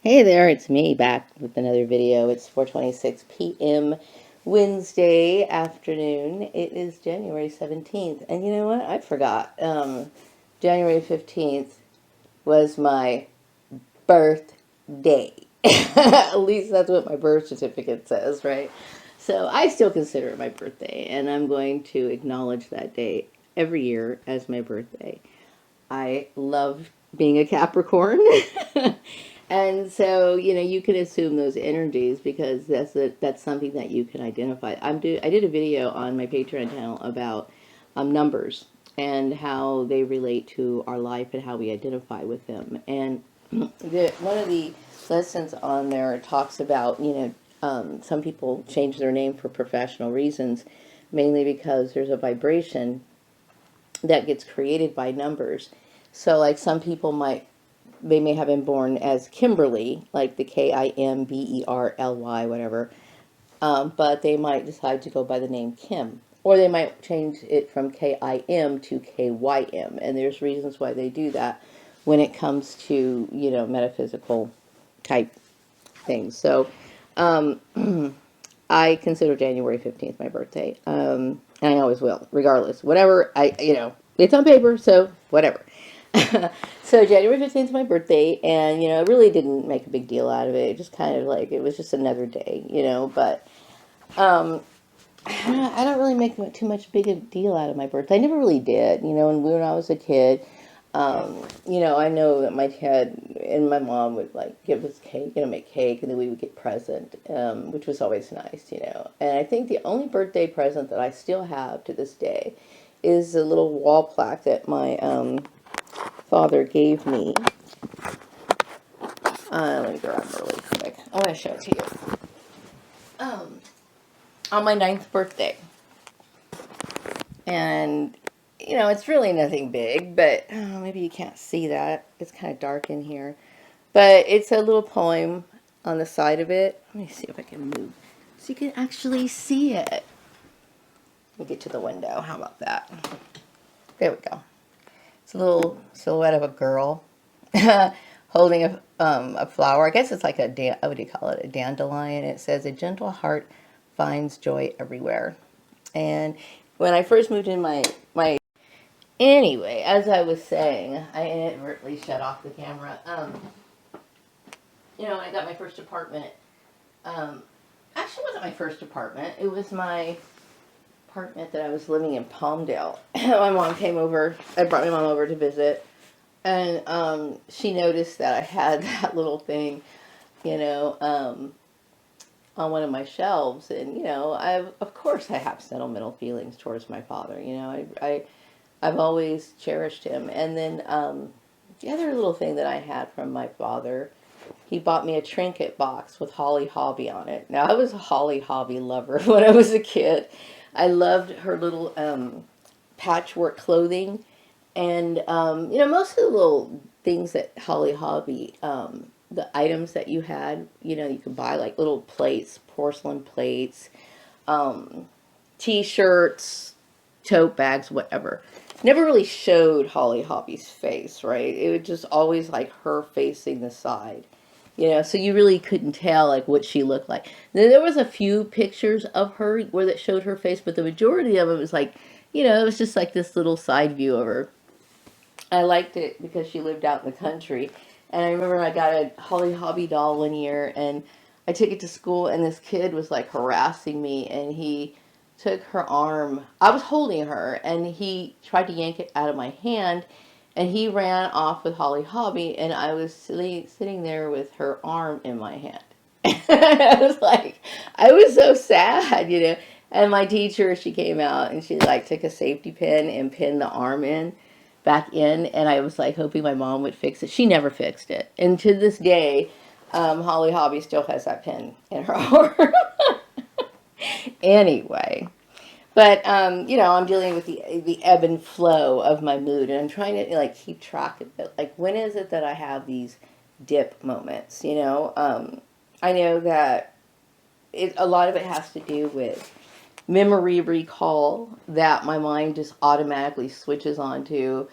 Hey there, it's me back with another video. It's 4:26 p.m. Wednesday afternoon. It is January 17th. And you know what? I forgot. January 15th was my birthday. At least that's what my birth certificate says, right? So I still consider it my birthday, and I'm going to acknowledge that day every year as my birthday. I love being a Capricorn. And so, you can assume those energies because that's something that you can identify. I did a video on my Patreon channel about numbers and how they relate to our life and how we identify with them. And one of the lessons on there talks about, some people change their name for professional reasons, mainly because there's a vibration that gets created by numbers. So, like, some people they may have been born as Kimberly, like the Kimberly, whatever, but they might decide to go by the name Kim. Or they might change it from Kim to Kym. And there's reasons why they do that when it comes to, metaphysical type things. So, I consider January 15th my birthday. And I always will, regardless. Whatever, it's on paper, so whatever. So January 15th is my birthday, and, I really didn't make a big deal out of it. It just kind of like, it was just another day, but um, I don't really make too much big a deal out of my birthday. I never really did, and when I was a kid, I know that my dad and my mom would like give us cake, make cake, and then we would get present, which was always nice, And I think the only birthday present that I still have to this day is a little wall plaque that my father gave me. Let me grab it really quick. I want to show it to you. On my 9th birthday. And, it's really nothing big, but maybe you can't see that. It's kind of dark in here. But it's a little poem on the side of it. Let me see if I can move so you can actually see it. Let me get to the window. How about that? There we go. It's a little silhouette of a girl holding a flower. I guess it's like what do you call it? A dandelion. It says, "A gentle heart finds joy everywhere." And when I first moved in my anyway, as I was saying, I inadvertently shut off the camera. When I got my first apartment, actually it wasn't my first apartment. It was my apartment that I was living in Palmdale. My mom came over. I brought my mom over to visit, and she noticed that I had that little thing, on one of my shelves, and of course I have sentimental feelings towards my father. I've always cherished him. And then the other little thing that I had from my father, he bought me a trinket box with Holly Hobby on it. Now, I was a Holly Hobby lover when I was a kid. I loved her little patchwork clothing. And, most of the little things that Holly Hobby, the items that you had, you could buy like little plates, porcelain plates, t-shirts, tote bags, whatever. Never really showed Holly Hobby's face, right? It was just always like her facing the side. So you really couldn't tell like what she looked like. Then there was a few pictures of her where that showed her face, but the majority of it was like, it was just like this little side view of her. I liked it because she lived out in the country. And I remember I got a Holly Hobby doll one year, and I took it to school, and this kid was like harassing me, and he took her arm. I was holding her, and he tried to yank it out of my hand, and he ran off with Holly Hobby, and I was sitting there with her arm in my hand. I was so sad. And my teacher, she came out, and she like took a safety pin and pinned the arm back in, and I was like hoping my mom would fix it. She never fixed it. And to this day, Holly Hobby still has that pin in her arm. Anyway, but I'm dealing with the ebb and flow of my mood, and I'm trying to like keep track of it. Like, when is it that I have these dip moments? I know that a lot of it has to do with memory recall that my mind just automatically switches onto.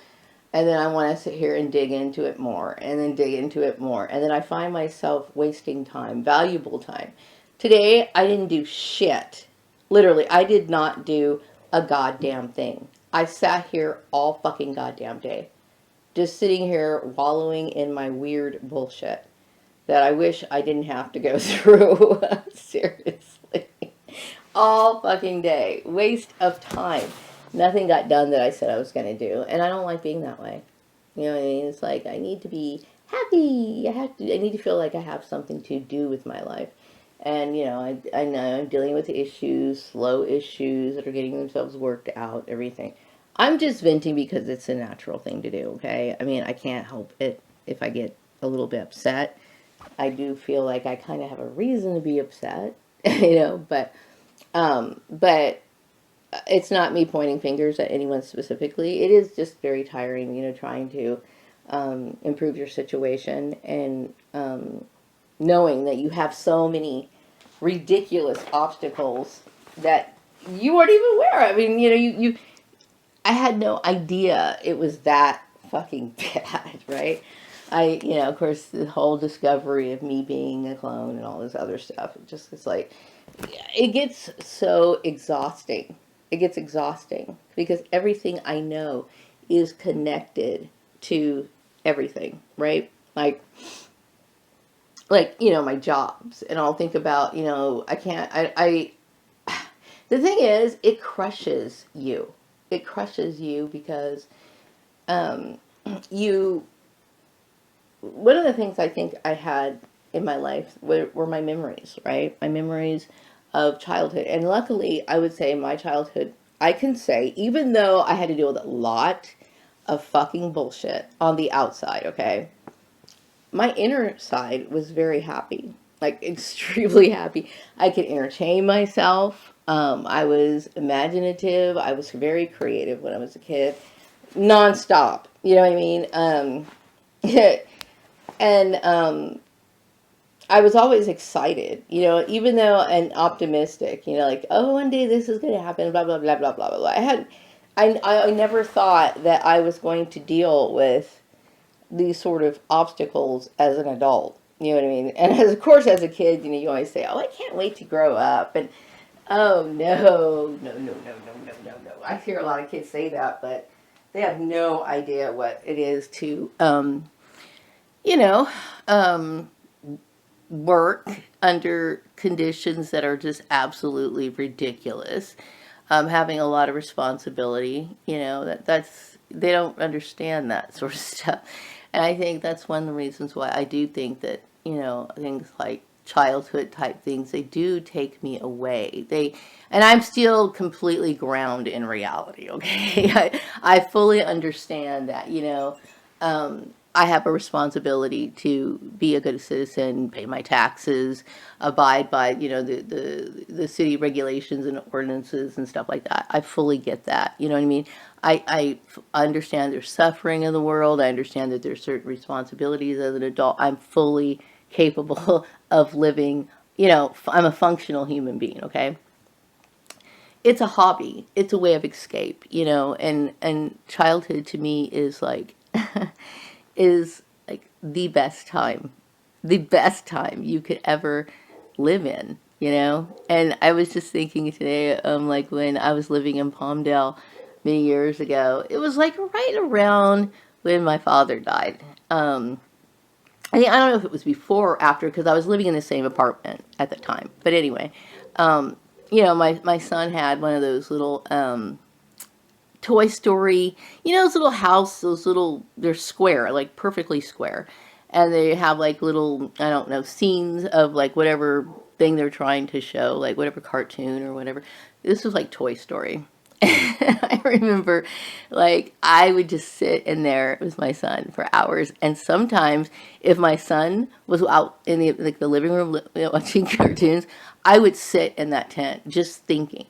And then I want to sit here and dig into it more, and then dig into it more. And then I find myself wasting time, valuable time. Today, I didn't do shit. Literally, I did not do a goddamn thing. I sat here all fucking goddamn day, just sitting here wallowing in my weird bullshit that I wish I didn't have to go through. Seriously. All fucking day. Waste of time. Nothing got done that I said I was going to do. And I don't like being that way. You know what I mean? It's like I need to be happy. I need to feel like I have something to do with my life. And, you know, I know I'm dealing with issues, slow issues that are getting themselves worked out, everything. I'm just venting because it's a natural thing to do, okay? I mean, I can't help it if I get a little bit upset. I do feel like I kind of have a reason to be upset, you know, but it's not me pointing fingers at anyone specifically. It is just very tiring, you know, trying to improve your situation and knowing that you have so many ridiculous obstacles that you weren't even aware of. I mean, you know, I had no idea it was that fucking bad, right? You know, of course, the whole discovery of me being a clone and all this other stuff, it's like, it gets so exhausting. It gets exhausting because everything I know is connected to everything, right? Like, you know, my jobs, and I'll think about, you know, the thing is, it crushes you. It crushes you because, um, you, one of the things I think I had in my life were my memories, right? My memories of childhood. And luckily, I would say my childhood, I can say, even though I had to deal with a lot of fucking bullshit on the outside, okay? My inner side was very happy, like extremely happy. I could entertain myself. I was imaginative. I was very creative when I was a kid, nonstop. You know what I mean? And I was always excited, you know, even though and optimistic, you know, like, oh, one day this is going to happen, blah blah blah blah blah blah. I never thought that I was going to deal with these sort of obstacles as an adult. You know what I mean? And as of course, as a kid, you know, you always say, "Oh, I can't wait to grow up," and oh no. I hear a lot of kids say that, but they have no idea what it is to, you know, work under conditions that are just absolutely ridiculous. Having a lot of responsibility, you know, that's they don't understand that sort of stuff. And I think that's one of the reasons why I do think that, you know, things like childhood type things, they do take me away. And I'm still completely grounded in reality, okay? I fully understand that, you know, I have a responsibility to be a good citizen, pay my taxes, abide by, you know, the city regulations and ordinances and stuff like that. I fully get that. You know what I mean? I understand there's suffering in the world. I understand that there's certain responsibilities as an adult. I'm fully capable of living, you know, I'm a functional human being, okay? It's a hobby. It's a way of escape, you know, and childhood to me is like is like the best time you could ever live in, you know? And I was just thinking today, like when I was living in Palmdale many years ago, it was like right around when my father died. I don't know if it was before or after because I was living in the same apartment at the time. But anyway, you know, my son had one of those little Toy Story, you know, those little house, they're square, like perfectly square. And they have like little, I don't know, scenes of like whatever thing they're trying to show, like whatever cartoon or whatever. This was like Toy Story. I remember, like, I would just sit in there with my son for hours. And sometimes, if my son was out in the living room, you know, watching cartoons, I would sit in that tent just thinking,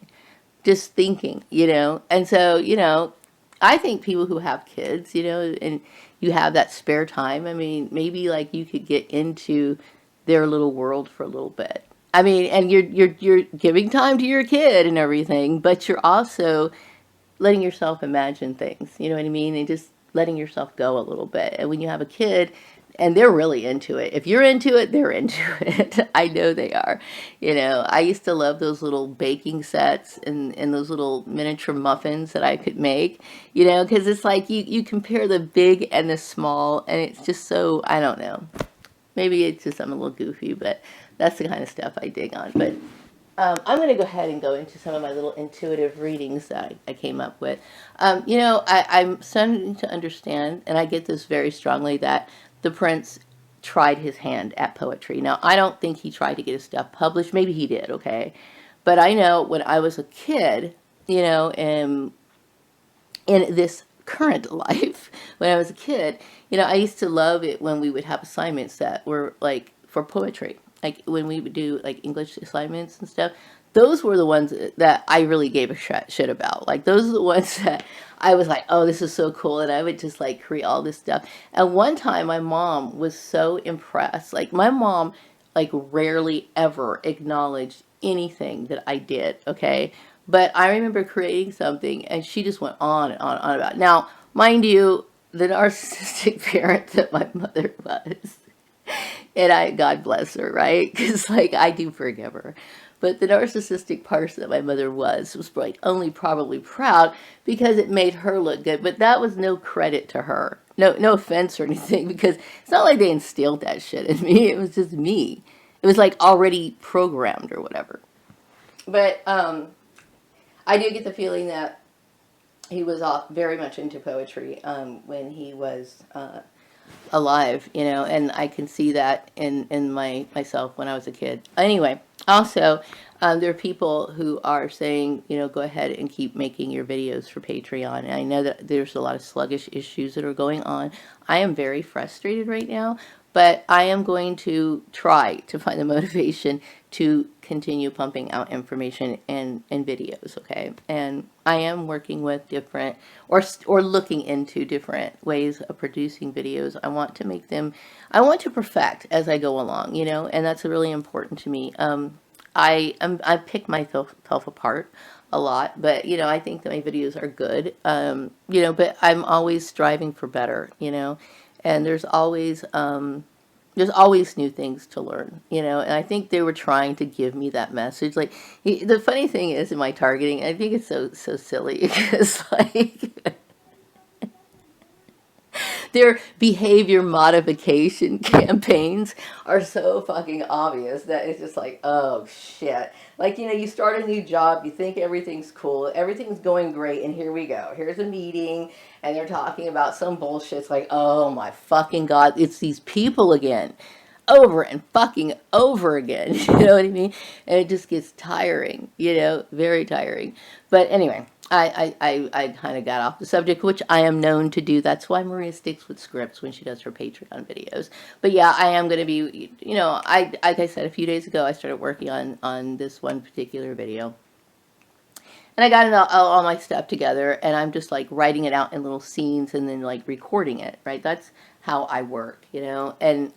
you know. And so, you know, I think people who have kids, you know, and you have that spare time, I mean, maybe like you could get into their little world for a little bit. I mean, and you're giving time to your kid and everything, but you're also letting yourself imagine things, you know what I mean? And just letting yourself go a little bit. And when you have a kid, and they're really into it. If you're into it, they're into it. I know they are. I used to love those little baking sets and those little miniature muffins that I could make, because it's like you compare the big and the small, and it's just so, I don't know. Maybe it's just I'm a little goofy, but that's the kind of stuff I dig on. But I'm going to go ahead and go into some of my little intuitive readings that I came up with. I'm starting to understand, and I get this very strongly, that the prince tried his hand at poetry. Now, I don't think he tried to get his stuff published. Maybe he did, okay? But I know when I was a kid, in this current life, when I was a kid, I used to love it when we would have assignments that were like for poetry. Like when we would do like English assignments and stuff, those were the ones that I really gave a shit about. Like those are the ones that I was like, oh, this is so cool. And I would just like create all this stuff. And one time my mom was so impressed. Like my mom like rarely ever acknowledged anything that I did. Okay. But I remember creating something and she just went on and on and on about it. Now, mind you, the narcissistic parent that my mother was, and God bless her, right? Because like I do forgive her. But the narcissistic person that my mother was like only probably proud because it made her look good. But that was no credit to her. No offense or anything, because it's not like they instilled that shit in me. It was just me. It was like already programmed or whatever. But I do get the feeling that he was very much into poetry when he was alive, and I can see that in myself when I was a kid. Anyway, also, there are people who are saying, go ahead and keep making your videos for Patreon. And I know that there's a lot of sluggish issues that are going on. I am very frustrated right now, but I am going to try to find the motivation to continue pumping out information and videos, okay? And I am working with different, or looking into different ways of producing videos. I want to make them, I want to perfect as I go along, and that's really important to me. I pick myself apart a lot, but I think that my videos are good, but I'm always striving for better, and there's always new things to learn, and I think they were trying to give me that message. Like, the funny thing is in my targeting, I think it's so silly because like their behavior modification campaigns are so fucking obvious that it's just like, oh shit. Like, you start a new job, you think everything's cool, everything's going great, and here we go. Here's a meeting, and they're talking about some bullshit. It's like, oh my fucking God, it's these people again. Over and fucking over again. You know what I mean? And it just gets tiring, very tiring. But anyway, I kind of got off the subject, which I am known to do. That's why Maria sticks with scripts when she does her Patreon videos. But yeah, I am going to be, like I said, a few days ago, I started working on this one particular video. And I got all my stuff together, and I'm just like writing it out in little scenes and then like recording it, right? That's how I work, and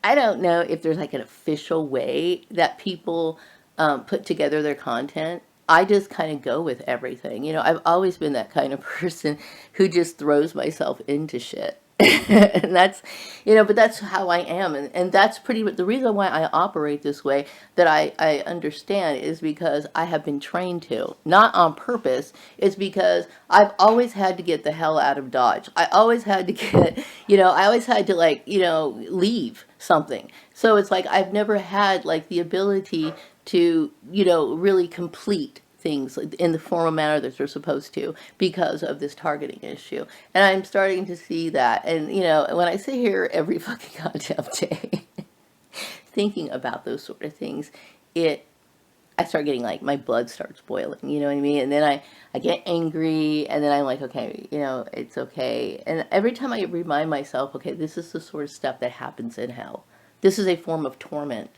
I don't know if there's like an official way that people put together their content. I just kind of go with everything. I've always been that kind of person who just throws myself into shit. And that's, but that's how I am. And that's pretty much the reason why I operate this way, that I understand, is because I have been trained to. Not on purpose. It's because I've always had to get the hell out of Dodge. I always had to get, I always had to like, leave something. So it's like I've never had like the ability to, really complete things in the formal manner that they're supposed to because of this targeting issue. And I'm starting to see that. And, when I sit here every fucking goddamn day thinking about those sort of things, I start getting like, my blood starts boiling, you know what I mean? And then I get angry, and then I'm like, okay, it's okay. And every time I remind myself, okay, this is the sort of stuff that happens in hell. This is a form of torment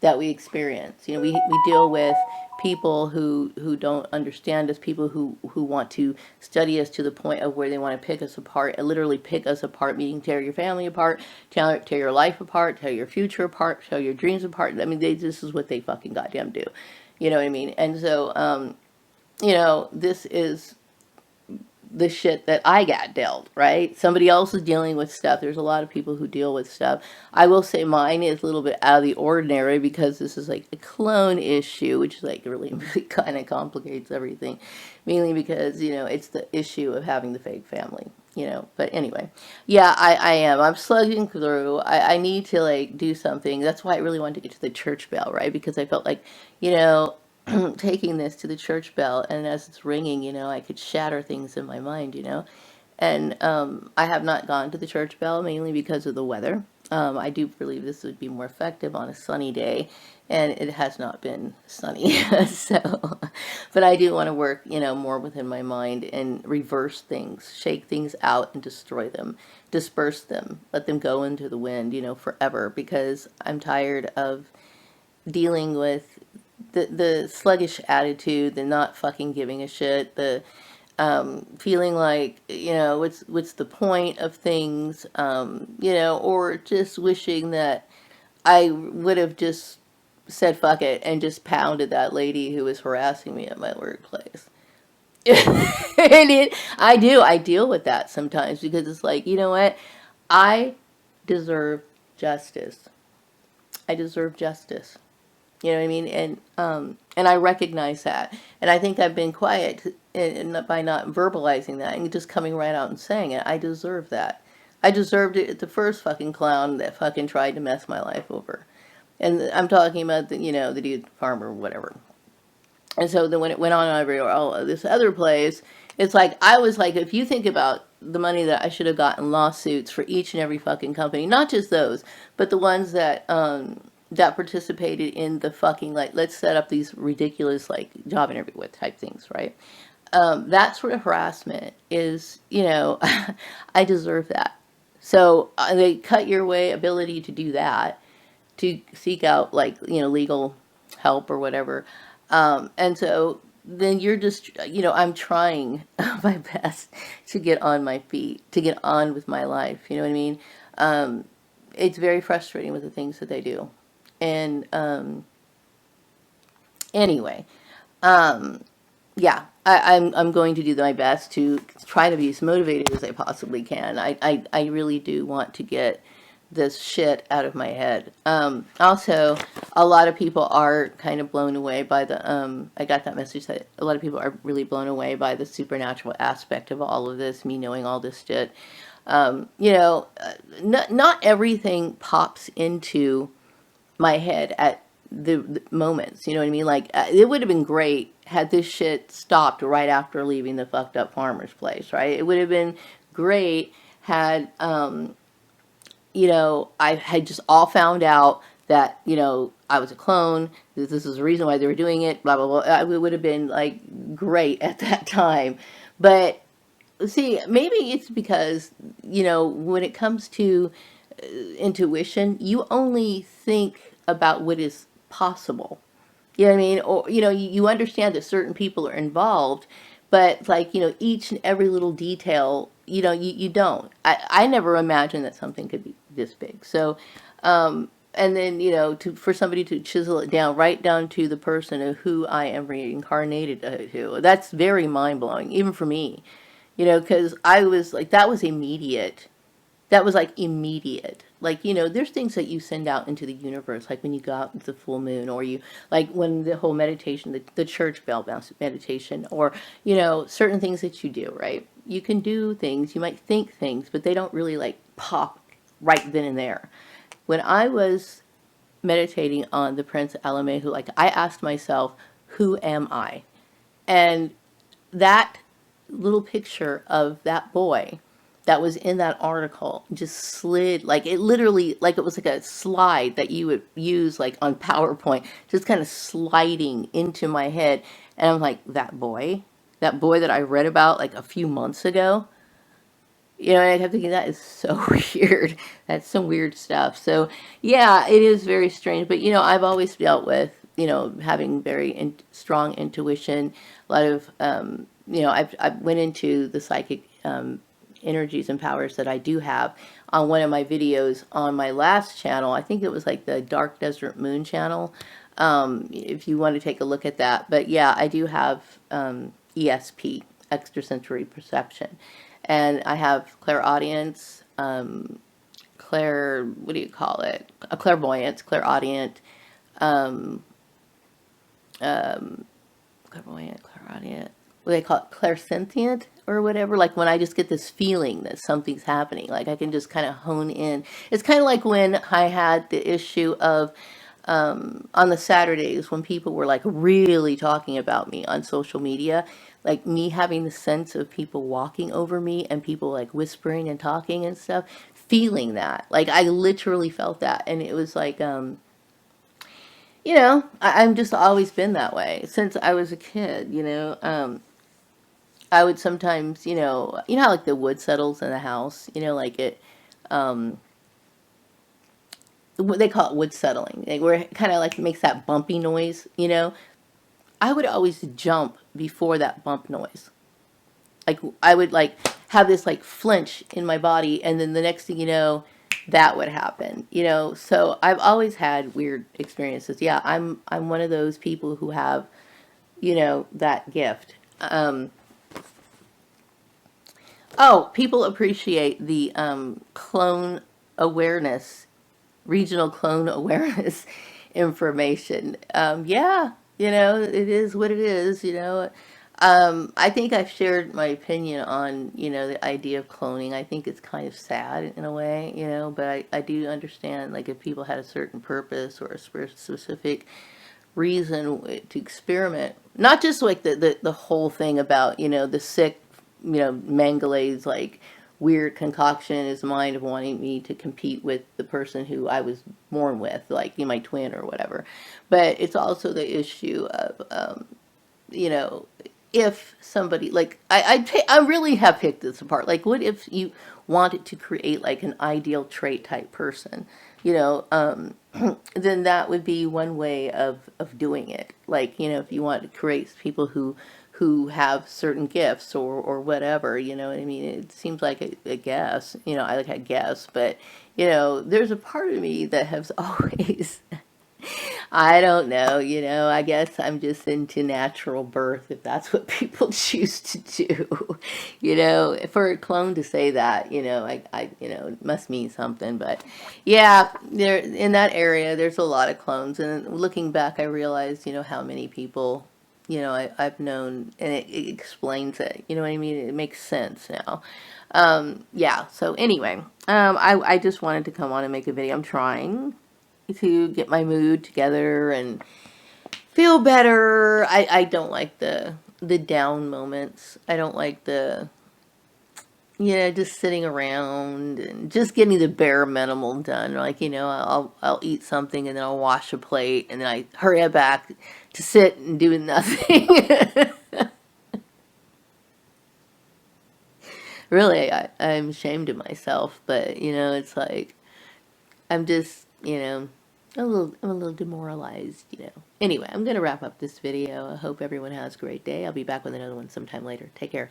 that we experience. We deal with people who don't understand us, people who want to study us to the point of where they want to pick us apart, and literally pick us apart, meaning tear your family apart, tear your life apart, tear your future apart, tear your dreams apart. I mean, this is what they fucking goddamn do. You know what I mean? And so, this is the shit that I got dealt, right? Somebody else is dealing with stuff. There's a lot of people who deal with stuff. I will say mine is a little bit out of the ordinary because this is like a clone issue, which is like really, really kind of complicates everything. Mainly because, you know, it's the issue of having the fake family, you know. But anyway, yeah, I am. I'm slugging through. I need to like do something. That's why I really wanted to get to the church bell, right? Because I felt like, you know, taking this to the church bell, and as it's ringing, you know, I could shatter things in my mind, you know. And I have not gone to the church bell mainly because of the weather. I do believe this would be more effective on a sunny day, and it has not been sunny. So, but I do want to work, you know, more within my mind and reverse things, shake things out and destroy them, disperse them, let them go into the wind, you know, forever, because I'm tired of dealing with the sluggish attitude, the not fucking giving a shit, the feeling like, you know, what's the point of things, you know, or just wishing that I would have just said fuck it and just pounded that lady who was harassing me at my workplace. I deal with that sometimes because it's like, you know what, I deserve justice. I deserve justice. You know what I mean? And I recognize that. And I think I've been quiet by not verbalizing that and just coming right out and saying it. I deserve that. I deserved it at the first fucking clown that fucking tried to mess my life over. And I'm talking about the, you know, the dude farmer or whatever. And so then when it went on over all this other place, it's like, I was like, if you think about the money that I should have gotten lawsuits for each and every fucking company, not just those, but the ones that, that participated in the fucking, like, let's set up these ridiculous, like, job interview with type things, right? That sort of harassment is, you know, I deserve that. So they cut your ability to do that, to seek out, like, you know, legal help or whatever. And so then you're just, you know, I'm trying my best to get on my feet, to get on with my life. You know what I mean? It's very frustrating with the things that they do. And anyway, yeah, I'm going to do my best to try to be as motivated as I possibly can. I really do want to get this shit out of my head. Also, a lot of people are kind of blown away by the, I got that message that a lot of people are really blown away by the supernatural aspect of all of this, me knowing all this shit. You know, not everything pops into my head at the moments, you know what I mean? Like, it would have been great had this shit stopped right after leaving the fucked up farmer's place, right? It would have been great had, you know, I had just all found out that, you know, I was a clone, this is the reason why they were doing it, blah, blah, blah. It would have been, like, great at that time. But, see, maybe it's because, you know, when it comes to intuition, you only think about what is possible. You know what I mean? Or, you know, you understand that certain people are involved, but like, you know, each and every little detail, you know, you don't. I never imagined that something could be this big. So, and then, you know, for somebody to chisel it down, right down to the person of who I am reincarnated to, that's very mind-blowing, even for me. You know, because I was like, that was immediate. That was like immediate. Like, you know, there's things that you send out into the universe, like when you go out with the full moon, or you, like when the whole meditation, the church bell meditation, or, you know, certain things that you do, right? You can do things, you might think things, but they don't really like pop right then and there. When I was meditating on the Prince Alamehu, like, I asked myself, who am I? And that little picture of that boy that was in that article just slid, like, it literally, like, it was like a slide that you would use like on PowerPoint, just kind of sliding into my head. And I'm like, that boy that I read about like a few months ago, you know, and I kept thinking, that is so weird. That's some weird stuff. So yeah, it is very strange. But, you know, I've always dealt with, you know, having very strong intuition. A lot of, you know, I went into the psychic energies and powers that I do have on one of my videos on my last channel. I think it was like the Dark Desert Moon channel. If you want to take a look at that. But yeah, I do have ESP extrasensory perception. And I have clairaudience, what do you call it? A clairvoyance, clairaudient, um, clairvoyant, clairaudient. What do they call it? Clairsentient or whatever. Like when I just get this feeling that something's happening, like I can just kind of hone in. It's kind of like when I had the issue of on the Saturdays when people were like really talking about me on social media, like me having the sense of people walking over me and people like whispering and talking and stuff, feeling that. Like I literally felt that. And it was like, I'm just always been that way since I was a kid, I would sometimes, how like the wood settles in the house, like it, um, they call it wood settling, like where it kind of like makes that bumpy noise. I would always jump before that bump noise. Like I would like have this like flinch in my body, and then the next thing you know, that would happen. So I've always had weird experiences. Yeah, I'm one of those people who have, that gift. Oh, people appreciate the clone awareness, regional clone awareness information. Yeah, it is what it is. I think I've shared my opinion on, the idea of cloning. I think it's kind of sad in a way, but I do understand, like, if people had a certain purpose or a specific reason to experiment, not just like the whole thing about, the sick, Mengele's, like, weird concoction in his mind of wanting me to compete with the person who I was born with, like my twin or whatever. But it's also the issue of, you know, if somebody like I really have picked this apart. Like, what if you wanted to create like an ideal trait type person? You know, then that would be one way of doing it. Like, if you want to create people who have certain gifts or whatever, you know what I mean? It seems like a guess, I like a guess, but there's a part of me that has always I don't know, I guess I'm just into natural birth if that's what people choose to do. For a clone to say that, it must mean something. But yeah, there in that area there's a lot of clones, and looking back I realized, how many people, I've known, and it explains it. You know what I mean? It makes sense now. Yeah, so anyway, I just wanted to come on and make a video. I'm trying to get my mood together and feel better. I don't like the down moments. I don't like the just sitting around and just getting the bare minimal done. Like, I'll eat something and then I'll wash a plate and then I hurry back to sit and do nothing. Really, I'm ashamed of myself, but it's like I'm just, I'm a little demoralized. Anyway, I'm going to wrap up this video. I hope everyone has a great day. I'll be back with another one sometime later. Take care.